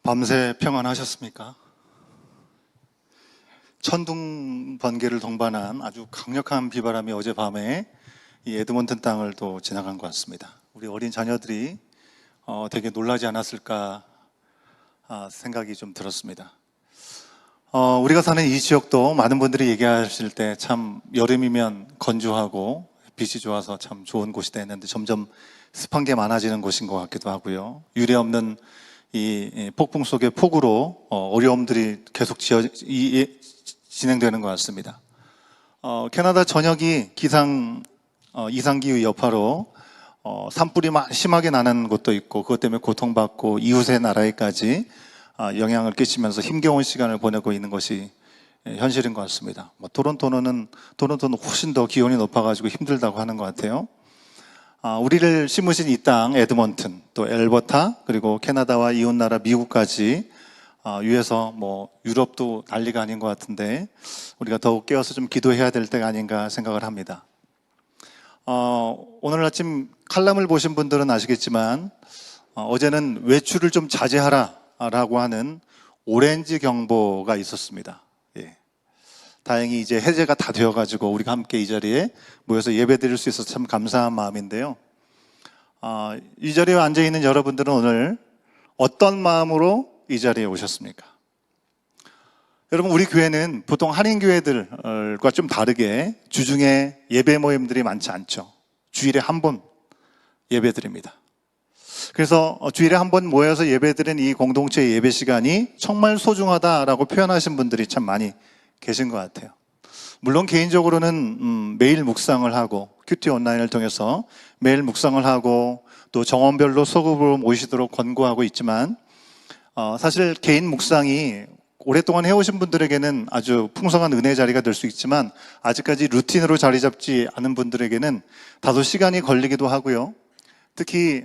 밤새 평안하셨습니까? 천둥 번개를 동반한 아주 강력한 비바람이 어젯밤에 이 에드먼튼 땅을 또 지나간 것 같습니다. 우리 어린 자녀들이 되게 놀라지 않았을까 생각이 좀 들었습니다. 우리가 사는 이 지역도 많은 분들이 얘기하실 때 참 여름이면 건조하고 빛이 좋아서 참 좋은 곳이다 했는데 점점 습한 게 많아지는 곳인 것 같기도 하고요. 유례 없는 이 폭풍 속의 폭우로 어려움들이 계속 진행되는 것 같습니다. 캐나다 전역이 이상기후 여파로 산불이 심하게 나는 곳도 있고 그것 때문에 고통받고 이웃의 나라에까지 영향을 끼치면서 힘겨운 시간을 보내고 있는 것이 현실인 것 같습니다. 토론토는 훨씬 더 기온이 높아가지고 힘들다고 하는 것 같아요. 우리를 심으신 이 땅 에드먼튼, 또 엘버타, 그리고 캐나다와 이웃나라 미국까지 위에서 유럽도 난리가 아닌 것 같은데 우리가 더욱 깨어서 좀 기도해야 될 때가 아닌가 생각을 합니다. 오늘 아침 칼럼을 보신 분들은 아시겠지만 어제는 외출을 좀 자제하라 라고 하는 오렌지 경보가 있었습니다. 다행히 이제 해제가 다 되어가지고 우리가 함께 이 자리에 모여서 예배 드릴 수 있어서 참 감사한 마음인데요. 이 자리에 앉아있는 여러분들은 오늘 어떤 마음으로 이 자리에 오셨습니까? 여러분, 우리 교회는 보통 한인교회들과 좀 다르게 주중에 예배 모임들이 많지 않죠. 주일에 한 번 예배 드립니다. 그래서 주일에 한 번 모여서 예배 드리는 이 공동체 예배 시간이 정말 소중하다라고 표현하신 분들이 참 많이 계신 것 같아요. 물론 개인적으로는 매일 묵상을 하고 큐티 온라인을 통해서 매일 묵상을 하고 또 정원별로 소급으로 모이시도록 권고하고 있지만 사실 개인 묵상이 오랫동안 해오신 분들에게는 아주 풍성한 은혜 자리가 될 수 있지만 아직까지 루틴으로 자리 잡지 않은 분들에게는 다소 시간이 걸리기도 하고요. 특히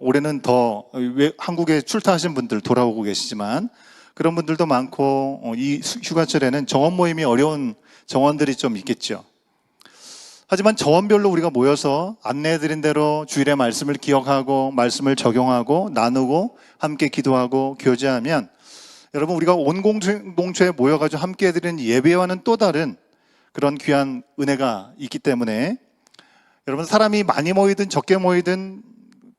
올해는 더 한국에 출타하신 분들 돌아오고 계시지만 그런 분들도 많고 이 휴가철에는 정원 모임이 어려운 정원들이 좀 있겠죠. 하지만 정원별로 우리가 모여서 안내해드린 대로 주일의 말씀을 기억하고 말씀을 적용하고 나누고 함께 기도하고 교제하면 여러분 우리가 온 공동체에 모여가지고 함께 해드리는 예배와는 또 다른 그런 귀한 은혜가 있기 때문에 여러분 사람이 많이 모이든 적게 모이든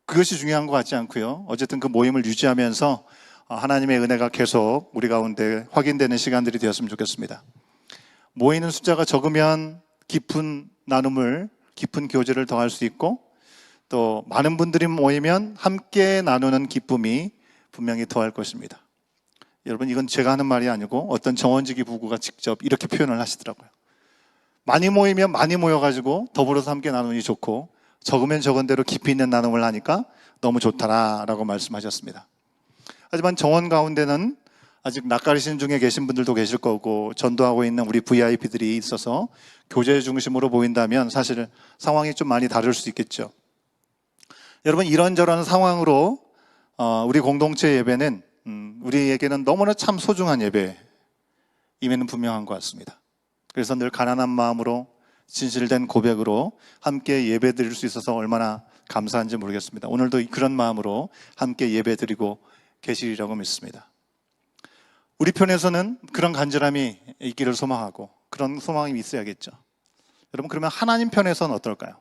그것이 중요한 것 같지 않고요. 어쨌든 그 모임을 유지하면서 하나님의 은혜가 계속 우리 가운데 확인되는 시간들이 되었으면 좋겠습니다. 모이는 숫자가 적으면 깊은 나눔을, 깊은 교제를 더할 수 있고 또 많은 분들이 모이면 함께 나누는 기쁨이 분명히 더할 것입니다. 여러분 이건 제가 하는 말이 아니고 어떤 정원지기 부부가 직접 이렇게 표현을 하시더라고요. 많이 모이면 많이 모여가지고 더불어서 함께 나누니 좋고 적으면 적은 대로 깊이 있는 나눔을 하니까 너무 좋다라고 말씀하셨습니다. 하지만 정원 가운데는 아직 낯가리신 중에 계신 분들도 계실 거고 전도하고 있는 우리 VIP들이 있어서 교제 중심으로 보인다면 사실 상황이 좀 많이 다를 수 있겠죠. 여러분 이런저런 상황으로 우리 공동체 예배는 우리에게는 너무나 참 소중한 예배임에는 분명한 것 같습니다. 그래서 늘 가난한 마음으로 진실된 고백으로 함께 예배 드릴 수 있어서 얼마나 감사한지 모르겠습니다. 오늘도 그런 마음으로 함께 예배 드리고 계시리라고 믿습니다. 우리 편에서는 그런 간절함이 있기를 소망하고 그런 소망이 있어야겠죠. 여러분 그러면 하나님 편에서는 어떨까요?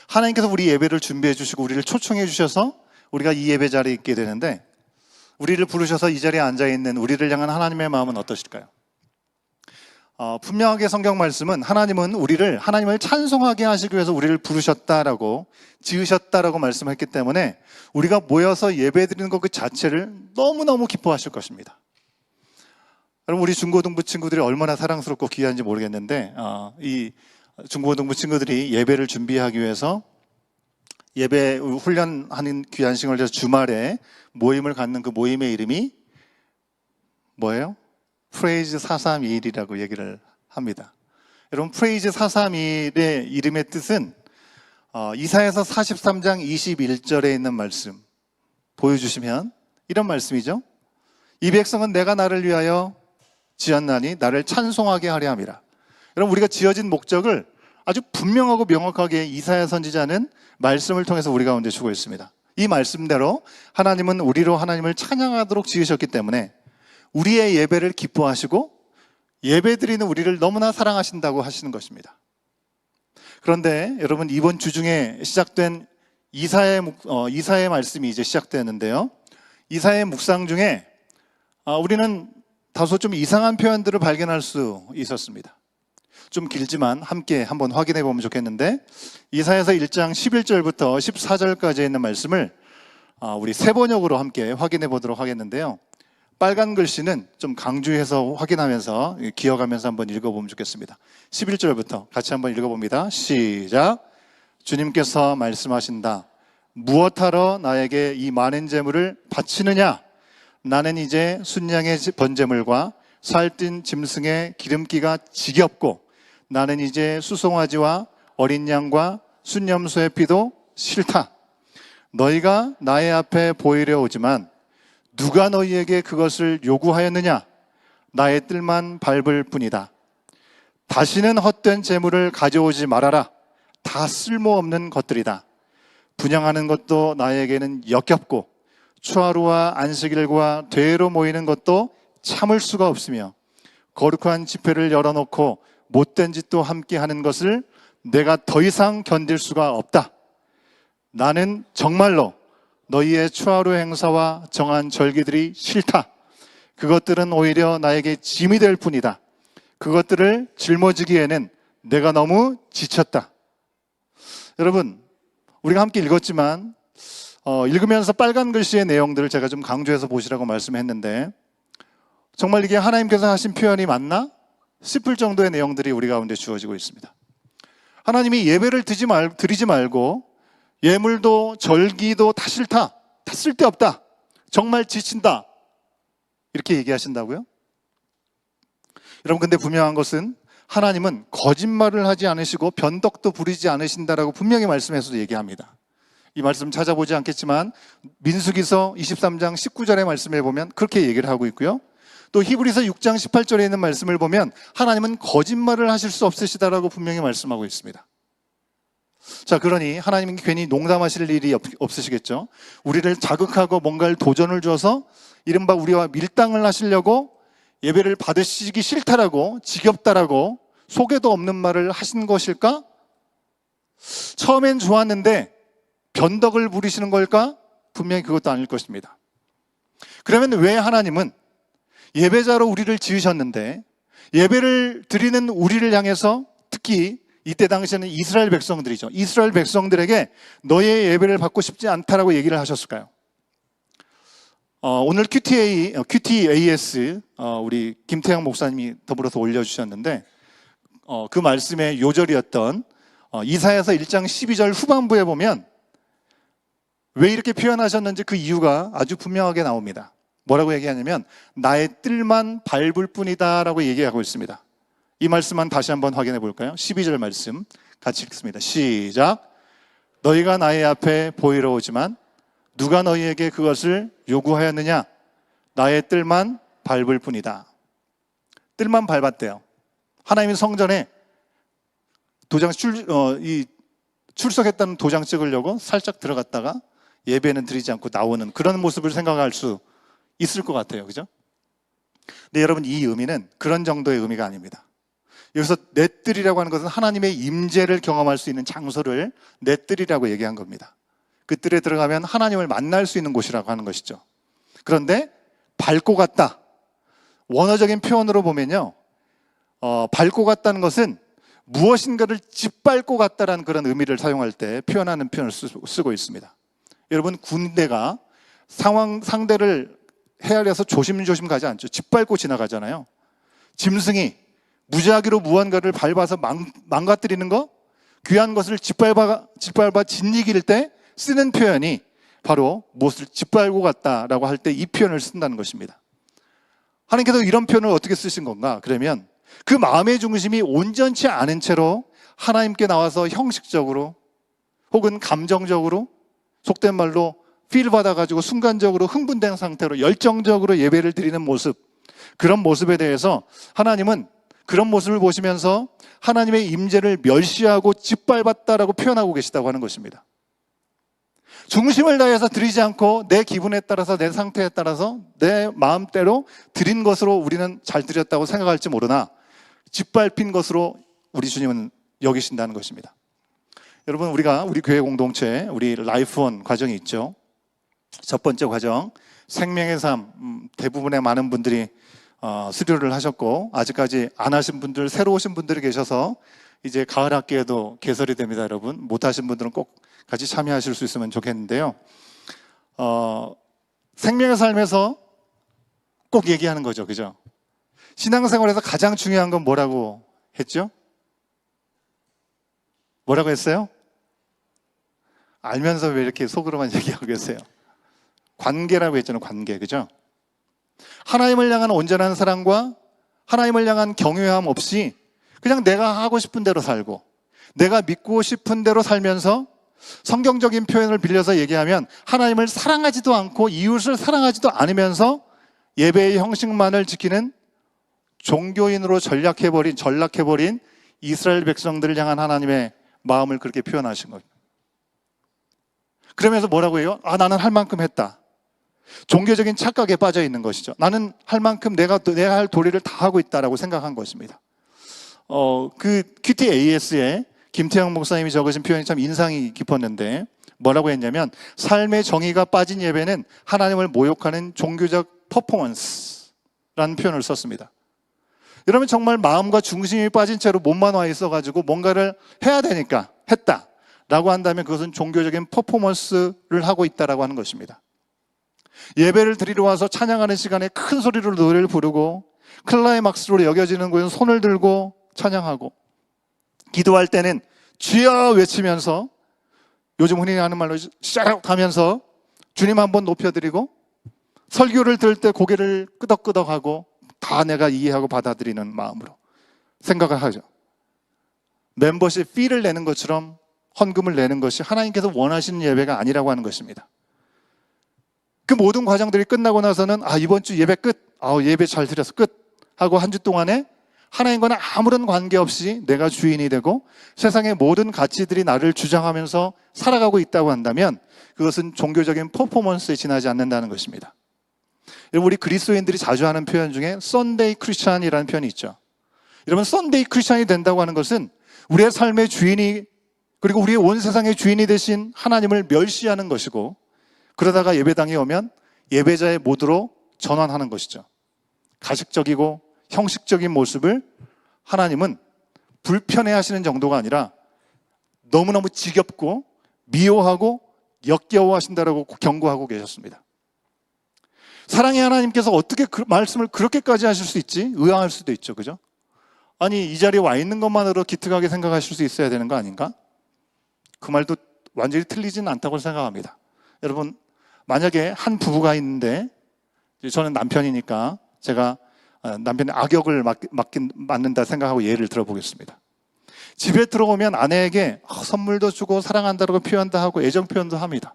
하나님께서 우리 예배를 준비해 주시고 우리를 초청해 주셔서 우리가 이 예배 자리에 있게 되는데 우리를 부르셔서 이 자리에 앉아있는 우리를 향한 하나님의 마음은 어떠실까요? 분명하게 성경 말씀은 하나님을 찬송하게 하시기 위해서 우리를 부르셨다라고 지으셨다라고 말씀했기 때문에 우리가 모여서 예배드리는 것 그 자체를 너무너무 기뻐하실 것입니다. 여러분 우리 중고등부 친구들이 얼마나 사랑스럽고 귀한지 모르겠는데 이 중고등부 친구들이 예배를 준비하기 위해서 예배 훈련하는 귀한 시간을 위해서 주말에 모임을 갖는 그 모임의 이름이 뭐예요? 프레이즈 431이라고 얘기를 합니다. 여러분 프레이즈 431의 이름의 뜻은 이사야서 43장 21절에 있는 말씀 보여주시면 이런 말씀이죠. 이 백성은 내가 나를 위하여 지었나니 나를 찬송하게 하려 함이라. 여러분 우리가 지어진 목적을 아주 분명하고 명확하게 이사야 선지자는 말씀을 통해서 우리 가운데 주고 있습니다. 이 말씀대로 하나님은 우리로 하나님을 찬양하도록 지으셨기 때문에 우리의 예배를 기뻐하시고 예배드리는 우리를 너무나 사랑하신다고 하시는 것입니다. 그런데 여러분, 이번 주 중에 시작된 이사의 말씀이 이제 시작되는데요. 이사의 묵상 중에 우리는 다소 좀 이상한 표현들을 발견할 수 있었습니다. 좀 길지만 함께 한번 확인해 보면 좋겠는데, 이사야서 1장 11절부터 14절까지 있는 말씀을 우리 세 번역으로 함께 확인해 보도록 하겠는데요. 빨간 글씨는 좀 강조해서 확인하면서 기억하면서 한번 읽어보면 좋겠습니다. 11절부터 같이 한번 읽어봅니다. 시작. 주님께서 말씀하신다. 무엇하러 나에게 이 많은 재물을 바치느냐? 나는 이제 순양의 번제물과 살찐 짐승의 기름기가 지겹고, 나는 이제 수송아지와 어린 양과 순염소의 피도 싫다. 너희가 나의 앞에 보이려 오지만 누가 너희에게 그것을 요구하였느냐? 나의 뜰만 밟을 뿐이다. 다시는 헛된 재물을 가져오지 말아라. 다 쓸모없는 것들이다. 분향하는 것도 나에게는 역겹고 추하루와 안식일과 대회로 모이는 것도 참을 수가 없으며 거룩한 집회를 열어놓고 못된 짓도 함께 하는 것을 내가 더 이상 견딜 수가 없다. 나는 정말로 너희의 추하루 행사와 정한 절기들이 싫다. 그것들은 오히려 나에게 짐이 될 뿐이다. 그것들을 짊어지기에는 내가 너무 지쳤다. 여러분, 우리가 함께 읽었지만 읽으면서 빨간 글씨의 내용들을 제가 좀 강조해서 보시라고 말씀했는데, 정말 이게 하나님께서 하신 표현이 맞나 싶을 정도의 내용들이 우리 가운데 주어지고 있습니다. 하나님이 예배를 드리지 말고 예물도 절기도 다 싫다, 다 쓸데없다, 정말 지친다, 이렇게 얘기하신다고요? 여러분, 근데 분명한 것은 하나님은 거짓말을 하지 않으시고 변덕도 부리지 않으신다라고 분명히 말씀해서 얘기합니다. 이 말씀 찾아보지 않겠지만 민수기서 23장 19절의 말씀을 보면 그렇게 얘기를 하고 있고요. 또 히브리서 6장 18절에 있는 말씀을 보면 하나님은 거짓말을 하실 수 없으시다라고 분명히 말씀하고 있습니다. 자, 그러니 하나님은 괜히 농담하실 일이 없으시겠죠. 우리를 자극하고 뭔가를 도전을 줘서 이른바 우리와 밀당을 하시려고 예배를 받으시기 싫다라고, 지겹다라고, 속에도 없는 말을 하신 것일까? 처음엔 좋았는데 변덕을 부리시는 걸까? 분명히 그것도 아닐 것입니다. 그러면 왜 하나님은 예배자로 우리를 지으셨는데 예배를 드리는 우리를 향해서, 특히 이때 당시에는 이스라엘 백성들이죠, 이스라엘 백성들에게 너의 예배를 받고 싶지 않다라고 얘기를 하셨을까요? 오늘 QTAS 우리 김태형 목사님이 더불어서 올려주셨는데 그 말씀의 요절이었던 이사야서 1장 12절 후반부에 보면 왜 이렇게 표현하셨는지 그 이유가 아주 분명하게 나옵니다. 뭐라고 얘기하냐면 나의 뜰만 밟을 뿐이다 라고 얘기하고 있습니다. 이 말씀만 다시 한번 확인해 볼까요? 12절 말씀 같이 읽습니다. 시작. 너희가 나의 앞에 보이러 오지만 누가 너희에게 그것을 요구하였느냐? 나의 뜰만 밟을 뿐이다. 뜰만 밟았대요. 하나님의 성전에 출석했다는 도장 찍으려고 살짝 들어갔다가 예배는 드리지 않고 나오는 그런 모습을 생각할 수 있을 것 같아요. 그죠? 근데 여러분, 이 의미는 그런 정도의 의미가 아닙니다. 여기서 내 뜰이라고 하는 것은 하나님의 임재를 경험할 수 있는 장소를 내 뜰이라고 얘기한 겁니다. 그 뜰에 들어가면 하나님을 만날 수 있는 곳이라고 하는 것이죠. 그런데 밟고 갔다, 원어적인 표현으로 보면요, 밟고 갔다는 것은 무엇인가를 짓밟고 갔다라는 그런 의미를 사용할 때 표현하는 표현을 쓰고 있습니다. 여러분, 군대가 상대를 헤아려서 조심조심 가지 않죠. 짓밟고 지나가잖아요. 짐승이 무작위로 무언가를 밟아서 망가뜨리는 거, 귀한 것을 짓밟아 짓이길 때 쓰는 표현이 바로 무엇을 짓밟고 갔다라고 할 때 이 표현을 쓴다는 것입니다. 하나님께서 이런 표현을 어떻게 쓰신 건가? 그러면 그 마음의 중심이 온전치 않은 채로 하나님께 나와서 형식적으로 혹은 감정적으로, 속된 말로 필 받아가지고 순간적으로 흥분된 상태로 열정적으로 예배를 드리는 모습, 그런 모습에 대해서 하나님은 그런 모습을 보시면서 하나님의 임재를 멸시하고 짓밟았다라고 표현하고 계시다고 하는 것입니다. 중심을 다해서 드리지 않고 내 기분에 따라서, 내 상태에 따라서, 내 마음대로 드린 것으로 우리는 잘 드렸다고 생각할지 모르나 짓밟힌 것으로 우리 주님은 여기신다는 것입니다. 여러분, 우리 교회 공동체, 우리 라이프원 과정이 있죠. 첫 번째 과정, 생명의 삶, 대부분의 많은 분들이 수료를 하셨고, 아직까지 안 하신 분들, 새로 오신 분들이 계셔서 이제 가을 학기에도 개설이 됩니다. 여러분, 못 하신 분들은 꼭 같이 참여하실 수 있으면 좋겠는데요. 생명의 삶에서 꼭 얘기하는 거죠. 그죠? 신앙생활에서 가장 중요한 건 뭐라고 했죠? 뭐라고 했어요? 알면서 왜 이렇게 속으로만 얘기하고 계세요? 관계라고 했잖아요. 관계. 그죠? 하나님을 향한 온전한 사랑과 하나님을 향한 경외함 없이 그냥 내가 하고 싶은 대로 살고 내가 믿고 싶은 대로 살면서, 성경적인 표현을 빌려서 얘기하면 하나님을 사랑하지도 않고 이웃을 사랑하지도 않으면서 예배의 형식만을 지키는 종교인으로 전락해버린 이스라엘 백성들을 향한 하나님의 마음을 그렇게 표현하신 거예요. 그러면서 뭐라고 해요? 나는 할 만큼 했다. 종교적인 착각에 빠져 있는 것이죠. 나는 할 만큼 내가 할 도리를 다 하고 있다라고 생각한 것입니다. 그 QTAS에 김태형 목사님이 적으신 표현이 참 인상이 깊었는데, 뭐라고 했냐면, 삶의 정의가 빠진 예배는 하나님을 모욕하는 종교적 퍼포먼스라는 표현을 썼습니다. 여러분, 정말 마음과 중심이 빠진 채로 몸만 와 있어가지고 뭔가를 해야 되니까 했다라고 한다면 그것은 종교적인 퍼포먼스를 하고 있다라고 하는 것입니다. 예배를 드리러 와서 찬양하는 시간에 큰 소리로 노래를 부르고, 클라이막스로 여겨지는 곳은 손을 들고 찬양하고, 기도할 때는 주여 외치면서, 요즘 흔히 하는 말로 샤락 하면서 주님 한번 높여드리고, 설교를 들을 때 고개를 끄덕끄덕하고 다 내가 이해하고 받아들이는 마음으로 생각을 하죠. 멤버십 피를 내는 것처럼 헌금을 내는 것이 하나님께서 원하시는 예배가 아니라고 하는 것입니다. 그 모든 과정들이 끝나고 나서는 이번 주 예배 끝, 예배 잘 드려서 끝 하고 한 주 동안에 하나님과는 아무런 관계없이 내가 주인이 되고 세상의 모든 가치들이 나를 주장하면서 살아가고 있다고 한다면 그것은 종교적인 퍼포먼스에 지나지 않는다는 것입니다. 여러분, 우리 그리스도인들이 자주 하는 표현 중에 썬데이 크리스찬이라는 표현이 있죠. 여러분, 썬데이 크리스찬이 된다고 하는 것은 우리의 삶의 주인이, 그리고 우리의 온 세상의 주인이 되신 하나님을 멸시하는 것이고, 그러다가 예배당에 오면 예배자의 모드로 전환하는 것이죠. 가식적이고 형식적인 모습을 하나님은 불편해하시는 정도가 아니라 너무너무 지겹고 미워하고 역겨워하신다라고 경고하고 계셨습니다. 사랑의 하나님께서 어떻게 그 말씀을 그렇게까지 하실 수 있지? 의아할 수도 있죠. 그죠? 아니, 이 자리에 와 있는 것만으로 기특하게 생각하실 수 있어야 되는 거 아닌가? 그 말도 완전히 틀리지는 않다고 생각합니다. 여러분, 만약에 한 부부가 있는데, 저는 남편이니까 제가 남편의 악역을 맡는다 생각하고 예를 들어보겠습니다. 집에 들어오면 아내에게 선물도 주고 사랑한다고 표현도 하고 애정 표현도 합니다.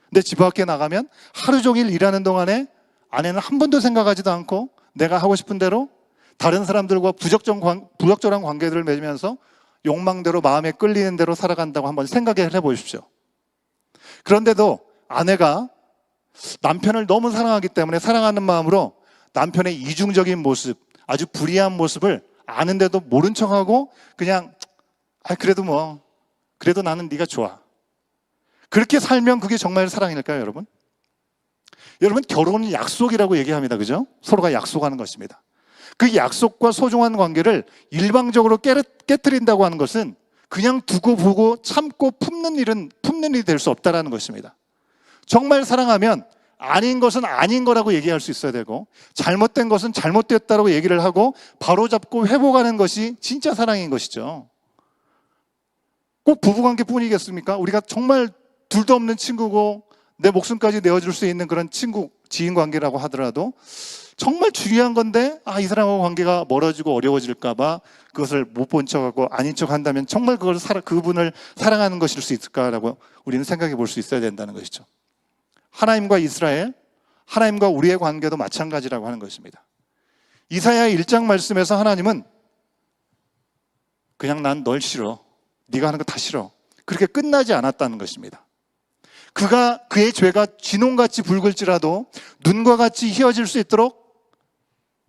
근데 집 밖에 나가면 하루 종일 일하는 동안에 아내는 한 번도 생각하지도 않고 내가 하고 싶은 대로 다른 사람들과 부적절한 관계들을 맺으면서 욕망대로 마음에 끌리는 대로 살아간다고 한번 생각해 보십시오. 그런데도 아내가 남편을 너무 사랑하기 때문에 사랑하는 마음으로 남편의 이중적인 모습, 아주 불의한 모습을 아는데도 모른 척하고 그냥 그래도 나는 네가 좋아. 그렇게 살면 그게 정말 사랑일까요, 여러분? 여러분, 결혼은 약속이라고 얘기합니다. 그죠? 서로가 약속하는 것입니다. 그 약속과 소중한 관계를 일방적으로 깨트린다고 하는 것은 그냥 두고 보고 참고 품는 일이 될 수 없다는 것입니다. 정말 사랑하면 아닌 것은 아닌 거라고 얘기할 수 있어야 되고, 잘못된 것은 잘못됐다고 얘기를 하고 바로잡고 회복하는 것이 진짜 사랑인 것이죠. 꼭 부부관계뿐이겠습니까? 우리가 정말 둘도 없는 친구고 내 목숨까지 내어줄 수 있는 그런 친구, 지인 관계라고 하더라도 정말 중요한 건데 이 사람하고 관계가 멀어지고 어려워질까 봐 그것을 못 본 척하고 아닌 척 한다면 정말 그분을 사랑하는 것일 수 있을까라고 우리는 생각해 볼 수 있어야 된다는 것이죠. 하나님과 이스라엘, 하나님과 우리의 관계도 마찬가지라고 하는 것입니다. 이사야 1장 말씀에서 하나님은 그냥 난 널 싫어, 네가 하는 거 다 싫어, 그렇게 끝나지 않았다는 것입니다. 그의 죄가 쥐농같이 붉을지라도 눈과 같이 희어질 수 있도록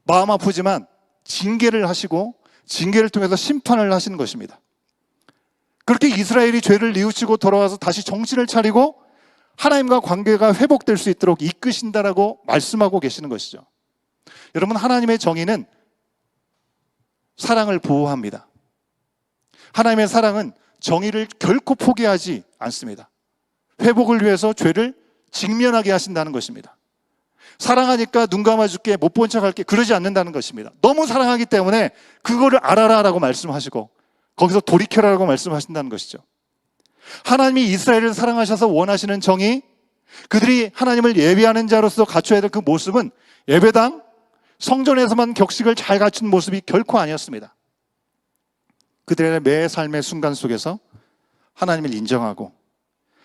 마음 아프지만 징계를 하시고 징계를 통해서 심판을 하시는 것입니다. 그렇게 이스라엘이 죄를 뉘우치고 돌아와서 다시 정신을 차리고 하나님과 관계가 회복될 수 있도록 이끄신다라고 말씀하고 계시는 것이죠. 여러분, 하나님의 정의는 사랑을 보호합니다. 하나님의 사랑은 정의를 결코 포기하지 않습니다. 회복을 위해서 죄를 직면하게 하신다는 것입니다. 사랑하니까 눈 감아줄게, 못 본 척할게, 그러지 않는다는 것입니다. 너무 사랑하기 때문에 그거를 알아라라고 말씀하시고 거기서 돌이켜라라고 말씀하신다는 것이죠. 하나님이 이스라엘을 사랑하셔서 원하시는 정의, 그들이 하나님을 예배하는 자로서 갖춰야 될 그 모습은 예배당, 성전에서만 격식을 잘 갖춘 모습이 결코 아니었습니다. 그들의 매 삶의 순간 속에서 하나님을 인정하고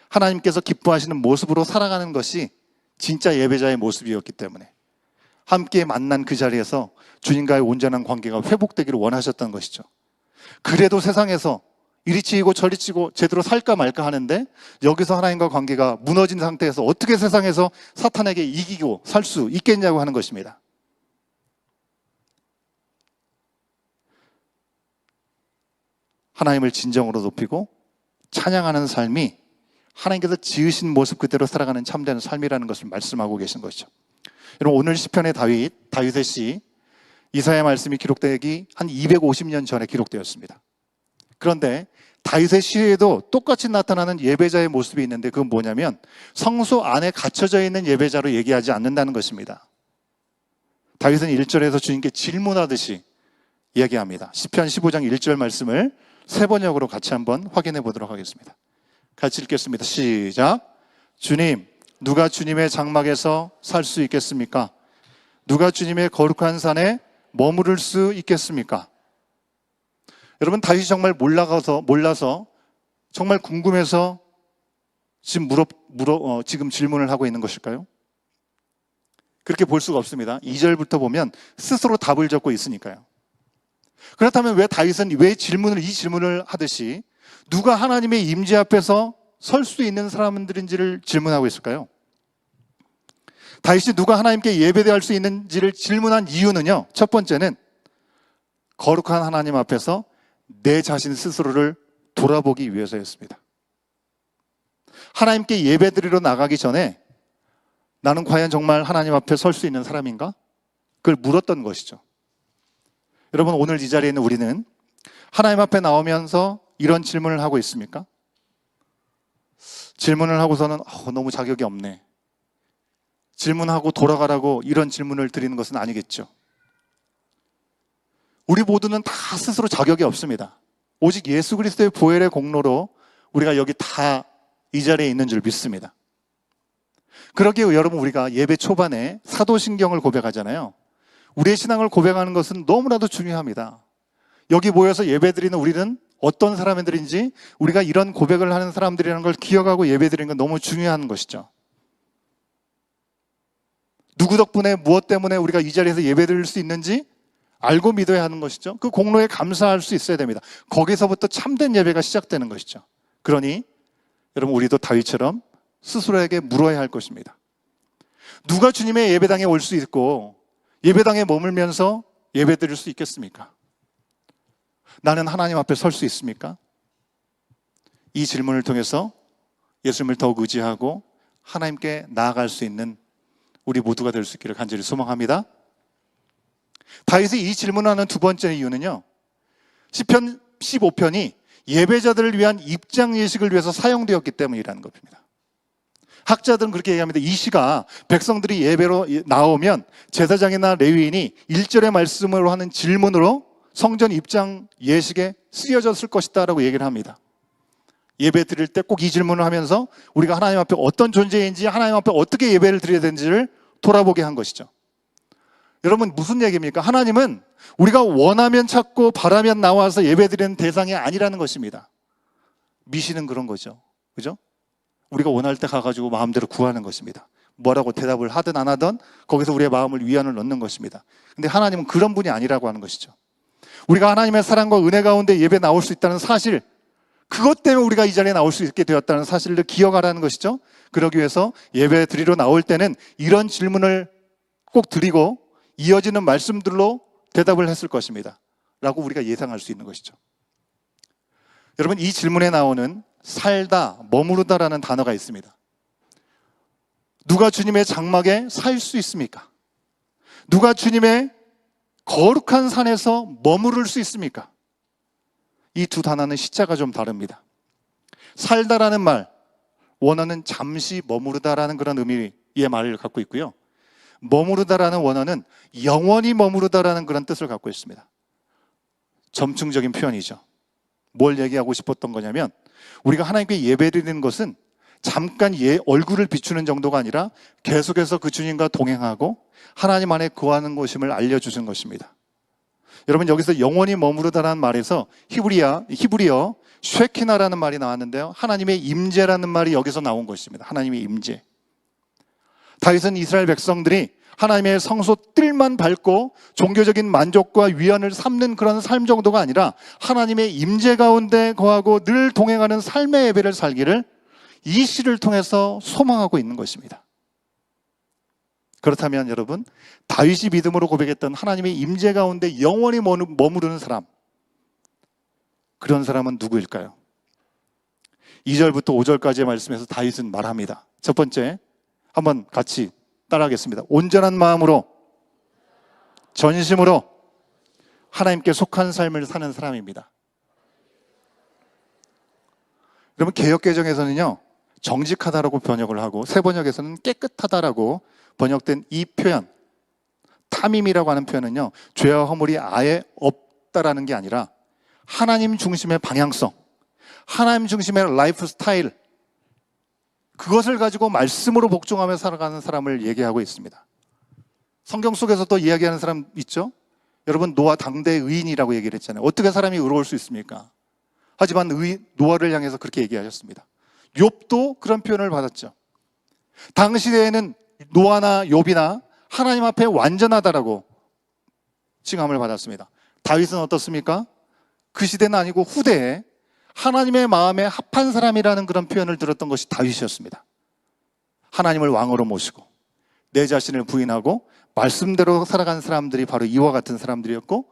하나님께서 기뻐하시는 모습으로 살아가는 것이 진짜 예배자의 모습이었기 때문에 함께 만난 그 자리에서 주님과의 온전한 관계가 회복되기를 원하셨던 것이죠. 그래도 세상에서 이리 치이고 저리 치고 제대로 살까 말까 하는데 여기서 하나님과 관계가 무너진 상태에서 어떻게 세상에서 사탄에게 이기고 살 수 있겠냐고 하는 것입니다. 하나님을 진정으로 높이고 찬양하는 삶이 하나님께서 지으신 모습 그대로 살아가는 참된 삶이라는 것을 말씀하고 계신 것이죠. 여러분, 오늘 시편의 다윗의 시, 이사야 말씀이 기록되기 한 250년 전에 기록되었습니다. 그런데 다윗의 시에도 똑같이 나타나는 예배자의 모습이 있는데 그건 뭐냐면 성소 안에 갇혀져 있는 예배자로 얘기하지 않는다는 것입니다. 다윗은 1절에서 주님께 질문하듯이 이야기합니다. 시편 15장 1절 말씀을 세 번역으로 같이 한번 확인해 보도록 하겠습니다. 같이 읽겠습니다. 시작. 주님, 누가 주님의 장막에서 살 수 있겠습니까? 누가 주님의 거룩한 산에 머무를 수 있겠습니까? 여러분, 다윗이 정말 몰라서 정말 궁금해서 지금 질문을 하고 있는 것일까요? 그렇게 볼 수가 없습니다. 2절부터 보면 스스로 답을 적고 있으니까요. 그렇다면 왜 다윗은 이 질문을 하듯이 누가 하나님의 임재 앞에서 설 수 있는 사람들인지를 질문하고 있을까요? 다윗이 누가 하나님께 예배할 수 있는지를 질문한 이유는요, 첫 번째는 거룩한 하나님 앞에서 내 자신 스스로를 돌아보기 위해서였습니다. 하나님께 예배드리러 나가기 전에 나는 과연 정말 하나님 앞에 설 수 있는 사람인가? 그걸 물었던 것이죠. 여러분, 오늘 이 자리에 있는 우리는 하나님 앞에 나오면서 이런 질문을 하고 있습니까? 질문을 하고서는 너무 자격이 없네, 질문하고 돌아가라고 이런 질문을 드리는 것은 아니겠죠. 우리 모두는 다 스스로 자격이 없습니다. 오직 예수 그리스도의 보혈의 공로로 우리가 여기 다 이 자리에 있는 줄 믿습니다. 그러기에 여러분, 우리가 예배 초반에 사도신경을 고백하잖아요. 우리의 신앙을 고백하는 것은 너무나도 중요합니다. 여기 모여서 예배드리는 우리는 어떤 사람들인지, 우리가 이런 고백을 하는 사람들이라는 걸 기억하고 예배드리는 건 너무 중요한 것이죠. 누구 덕분에, 무엇 때문에 우리가 이 자리에서 예배드릴 수 있는지 알고 믿어야 하는 것이죠. 그 공로에 감사할 수 있어야 됩니다. 거기서부터 참된 예배가 시작되는 것이죠. 그러니 여러분, 우리도 다윗처럼 스스로에게 물어야 할 것입니다. 누가 주님의 예배당에 올 수 있고 예배당에 머물면서 예배드릴 수 있겠습니까? 나는 하나님 앞에 설 수 있습니까? 이 질문을 통해서 예수님을 더욱 의지하고 하나님께 나아갈 수 있는 우리 모두가 될 수 있기를 간절히 소망합니다. 다윗이 이 질문하는 두 번째 이유는요, 시편 15편이 예배자들을 위한 입장 예식을 위해서 사용되었기 때문이라는 겁니다. 학자들은 그렇게 얘기합니다. 이 시가 백성들이 예배로 나오면 제사장이나 레위인이 1절의 말씀으로 하는 질문으로 성전 입장 예식에 쓰여졌을 것이다 라고 얘기를 합니다. 예배 드릴 때 꼭 이 질문을 하면서 우리가 하나님 앞에 어떤 존재인지, 하나님 앞에 어떻게 예배를 드려야 되는지를 돌아보게 한 것이죠. 여러분, 무슨 얘기입니까? 하나님은 우리가 원하면 찾고 바라면 나와서 예배드리는 대상이 아니라는 것입니다. 미시는 그런 거죠. 그죠? 우리가 원할 때 가가지고 마음대로 구하는 것입니다. 뭐라고 대답을 하든 안 하든 거기서 우리의 마음을 위안을 넣는 것입니다. 근데 하나님은 그런 분이 아니라고 하는 것이죠. 우리가 하나님의 사랑과 은혜 가운데 예배 나올 수 있다는 사실, 그것 때문에 우리가 이 자리에 나올 수 있게 되었다는 사실을 기억하라는 것이죠. 그러기 위해서 예배 드리러 나올 때는 이런 질문을 꼭 드리고 이어지는 말씀들로 대답을 했을 것입니다. 라고 우리가 예상할 수 있는 것이죠. 여러분, 이 질문에 나오는 살다, 머무르다라는 단어가 있습니다. 누가 주님의 장막에 살 수 있습니까? 누가 주님의 거룩한 산에서 머무를 수 있습니까? 이 두 단어는 시자가 좀 다릅니다. 살다라는 말, 원어는 잠시 머무르다라는 그런 의미의 말을 갖고 있고요. 머무르다라는 원어는 영원히 머무르다라는 그런 뜻을 갖고 있습니다. 점층적인 표현이죠. 뭘 얘기하고 싶었던 거냐면, 우리가 하나님께 예배드리는 것은 잠깐 얼굴을 비추는 정도가 아니라 계속해서 그 주님과 동행하고 하나님 안에 거하는 것임을 알려주신 것입니다. 여러분, 여기서 영원히 머무르다라는 말에서 히브리어 쉐키나라는 말이 나왔는데요, 하나님의 임재라는 말이 여기서 나온 것입니다. 하나님의 임재. 다윗은 이스라엘 백성들이 하나님의 성소 뜰만 밟고 종교적인 만족과 위안을 삼는 그런 삶 정도가 아니라 하나님의 임재 가운데 거하고 늘 동행하는 삶의 예배를 살기를 이 시를 통해서 소망하고 있는 것입니다. 그렇다면 여러분, 다윗이 믿음으로 고백했던 하나님의 임재 가운데 영원히 머무르는 사람, 그런 사람은 누구일까요? 2절부터 5절까지의 말씀에서 다윗은 말합니다. 첫 번째, 한번 같이 따라하겠습니다. 온전한 마음으로, 전심으로 하나님께 속한 삶을 사는 사람입니다. 여러분, 개역개정에서는요, 정직하다라고 번역을 하고 새 번역에서는 깨끗하다라고 번역된 이 표현, 탐임이라고 하는 표현은요, 죄와 허물이 아예 없다라는 게 아니라 하나님 중심의 방향성, 하나님 중심의 라이프 스타일, 그것을 가지고 말씀으로 복종하며 살아가는 사람을 얘기하고 있습니다. 성경 속에서도 이야기하는 사람 있죠? 여러분, 노아 당대 의인이라고 얘기를 했잖아요. 어떻게 사람이 의로울 수 있습니까? 하지만 노아를 향해서 그렇게 얘기하셨습니다. 욥도 그런 표현을 받았죠. 당시에는 노아나 욥이나 하나님 앞에 완전하다라고 칭함을 받았습니다. 다윗은 어떻습니까? 그 시대는 아니고 후대에 하나님의 마음에 합한 사람이라는 그런 표현을 들었던 것이 다윗이었습니다. 하나님을 왕으로 모시고 내 자신을 부인하고 말씀대로 살아간 사람들이 바로 이와 같은 사람들이었고,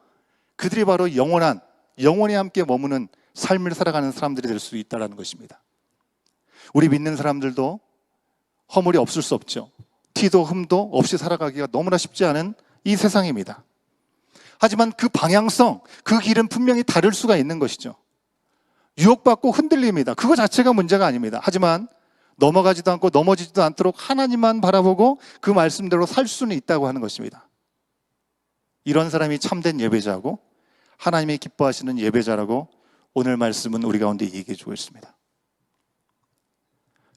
그들이 바로 영원히 함께 머무는 삶을 살아가는 사람들이 될 수 있다는 것입니다. 우리 믿는 사람들도 허물이 없을 수 없죠. 티도 흠도 없이 살아가기가 너무나 쉽지 않은 이 세상입니다. 하지만 그 방향성, 그 길은 분명히 다를 수가 있는 것이죠. 유혹받고 흔들립니다. 그거 자체가 문제가 아닙니다. 하지만 넘어가지도 않고 넘어지지도 않도록 하나님만 바라보고 그 말씀대로 살 수는 있다고 하는 것입니다. 이런 사람이 참된 예배자고 하나님이 기뻐하시는 예배자라고 오늘 말씀은 우리 가운데 얘기해 주고 있습니다.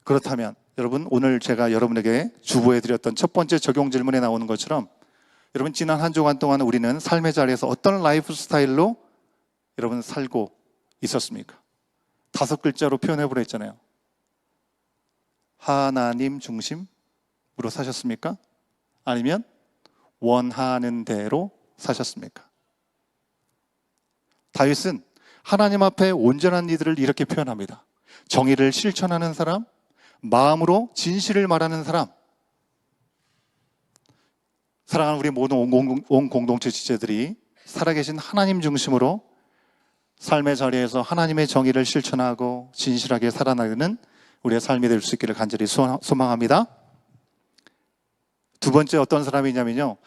그렇다면 여러분, 오늘 제가 여러분에게 주보해 드렸던 첫 번째 적용 질문에 나오는 것처럼, 여러분, 지난 한 주간 동안 우리는 삶의 자리에서 어떤 라이프 스타일로 여러분 살고 있었습니까? 5글자로 표현해 보려 했잖아요. 하나님 중심으로 사셨습니까? 아니면 원하는 대로 사셨습니까? 다윗은 하나님 앞에 온전한 이들을 이렇게 표현합니다. 정의를 실천하는 사람, 마음으로 진실을 말하는 사람. 사랑하는 우리 모든 온 공동체 지체들이 살아계신 하나님 중심으로 삶의 자리에서 하나님의 정의를 실천하고 진실하게 살아나가는 우리의 삶이 될 수 있기를 간절히 소망합니다. 두 번째, 어떤 사람이냐면요,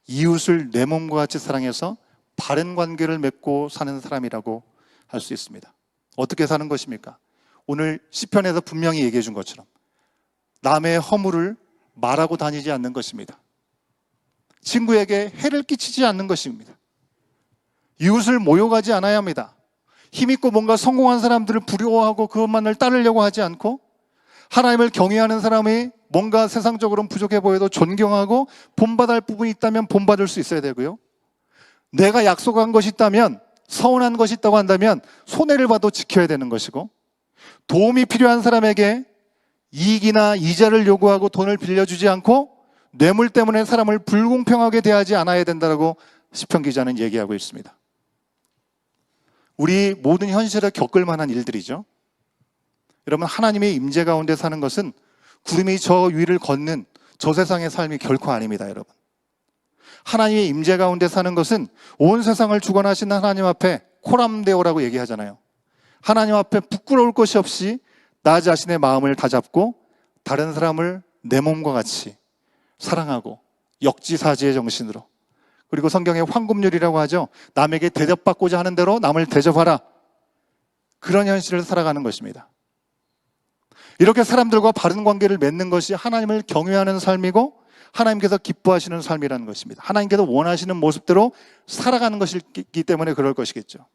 이웃을 내 몸과 같이 사랑해서 바른 관계를 맺고 사는 사람이라고 할 수 있습니다. 어떻게 사는 것입니까? 오늘 시편에서 분명히 얘기해 준 것처럼 남의 허물을 말하고 다니지 않는 것입니다. 친구에게 해를 끼치지 않는 것입니다. 이웃을 모욕하지 않아야 합니다. 힘있고 뭔가 성공한 사람들을 부러워하고 그것만을 따르려고 하지 않고, 하나님을 경외하는 사람이 뭔가 세상적으로는 부족해 보여도 존경하고 본받을 부분이 있다면 본받을 수 있어야 되고요, 내가 약속한 것이 있다면, 서운한 것이 있다고 한다면 손해를 봐도 지켜야 되는 것이고, 도움이 필요한 사람에게 이익이나 이자를 요구하고 돈을 빌려주지 않고 뇌물 때문에 사람을 불공평하게 대하지 않아야 된다고 시편 기자는 얘기하고 있습니다. 우리 모든 현실에 겪을 만한 일들이죠. 여러분, 하나님의 임재 가운데 사는 것은 구름이 저 위를 걷는 저 세상의 삶이 결코 아닙니다, 여러분. 하나님의 임재 가운데 사는 것은 온 세상을 주관하신 하나님 앞에 코람데오라고 얘기하잖아요. 하나님 앞에 부끄러울 것이 없이 나 자신의 마음을 다잡고 다른 사람을 내 몸과 같이 사랑하고 역지사지의 정신으로, 그리고 성경에 황금률이라고 하죠. 남에게 대접받고자 하는 대로 남을 대접하라. 그런 현실을 살아가는 것입니다. 이렇게 사람들과 바른 관계를 맺는 것이 하나님을 경외하는 삶이고 하나님께서 기뻐하시는 삶이라는 것입니다. 하나님께서 원하시는 모습대로 살아가는 것이기 때문에 그럴 것이겠죠.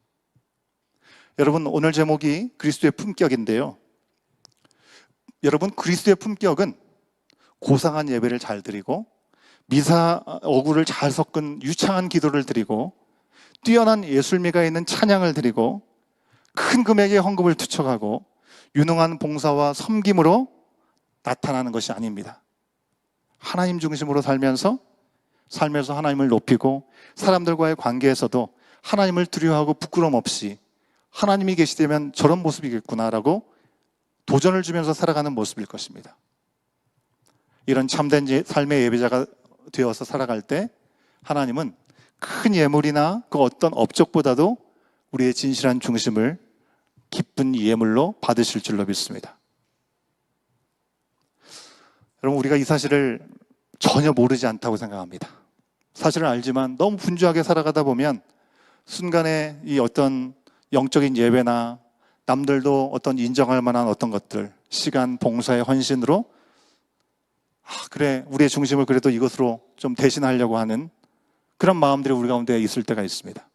여러분, 오늘 제목이 그리스도의 품격인데요. 여러분, 그리스도의 품격은 고상한 예배를 잘 드리고 미사 어구를 잘 섞은 유창한 기도를 드리고 뛰어난 예술미가 있는 찬양을 드리고 큰 금액의 헌금을 투척하고 유능한 봉사와 섬김으로 나타나는 것이 아닙니다. 하나님 중심으로 살면서 삶에서 하나님을 높이고 사람들과의 관계에서도 하나님을 두려워하고 부끄러움 없이 하나님이 계시다면 저런 모습이겠구나라고 도전을 주면서 살아가는 모습일 것입니다. 이런 참된 삶의 예배자가 되어서 살아갈 때 하나님은 큰 예물이나 그 어떤 업적보다도 우리의 진실한 중심을 기쁜 예물로 받으실 줄로 믿습니다. 여러분, 우리가 이 사실을 전혀 모르지 않다고 생각합니다. 사실은 알지만 너무 분주하게 살아가다 보면 순간에 이 어떤 영적인 예배나 남들도 어떤 인정할 만한 어떤 것들, 시간, 봉사의 헌신으로 그래, 우리의 중심을 그래도 이것으로 좀 대신하려고 하는 그런 마음들이 우리 가운데 있을 때가 있습니다.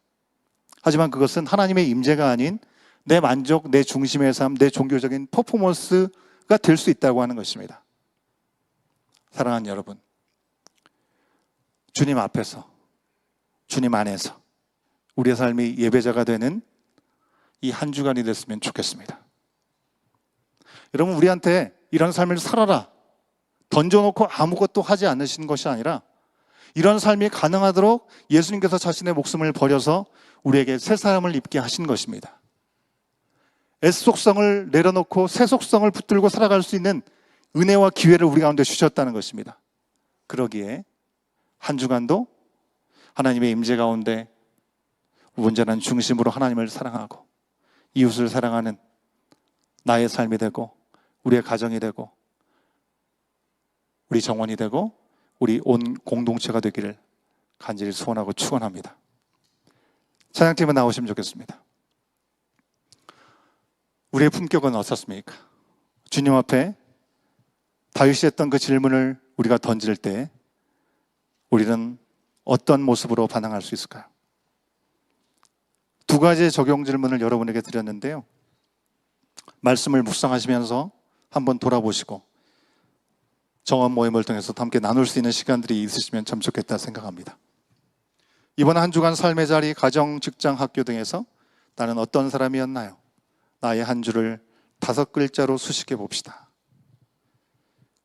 하지만 그것은 하나님의 임재가 아닌 내 만족, 내 중심의 삶, 내 종교적인 퍼포먼스가 될 수 있다고 하는 것입니다. 사랑하는 여러분, 주님 앞에서, 주님 안에서 우리의 삶이 예배자가 되는 이 한 주간이 됐으면 좋겠습니다. 여러분, 우리한테 이런 삶을 살아라 던져놓고 아무것도 하지 않으신 것이 아니라 이런 삶이 가능하도록 예수님께서 자신의 목숨을 버려서 우리에게 새 사람을 입게 하신 것입니다. S속성을 내려놓고 새 속성을 붙들고 살아갈 수 있는 은혜와 기회를 우리 가운데 주셨다는 것입니다. 그러기에 한 주간도 하나님의 임재 가운데 온전한 중심으로 하나님을 사랑하고 이웃을 사랑하는 나의 삶이 되고 우리의 가정이 되고 우리 정원이 되고 우리 온 공동체가 되기를 간절히 소원하고 축원합니다. 찬양팀에 나오시면 좋겠습니다. 우리의 품격은 어떻습니까? 주님 앞에 다윗이 했던 그 질문을 우리가 던질 때 우리는 어떤 모습으로 반응할 수 있을까요? 두 가지의 적용 질문을 여러분에게 드렸는데요. 말씀을 묵상하시면서 한번 돌아보시고 정원 모임을 통해서 함께 나눌 수 있는 시간들이 있으시면 참 좋겠다 생각합니다. 이번 한 주간 삶의 자리, 가정, 직장, 학교 등에서 나는 어떤 사람이었나요? 나의 한 주를 5글자로 수식해 봅시다.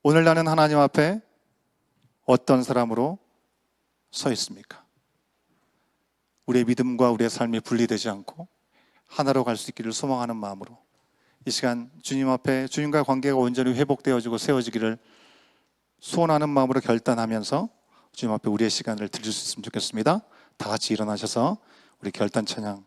오늘 나는 하나님 앞에 어떤 사람으로 서 있습니까? 우리의 믿음과 우리의 삶이 분리되지 않고 하나로 갈 수 있기를 소망하는 마음으로 이 시간 주님 앞에 주님과의 관계가 온전히 회복되어지고 세워지기를 소원하는 마음으로 결단하면서 주님 앞에 우리의 시간을 드릴 수 있으면 좋겠습니다. 다 같이 일어나셔서 우리 결단 찬양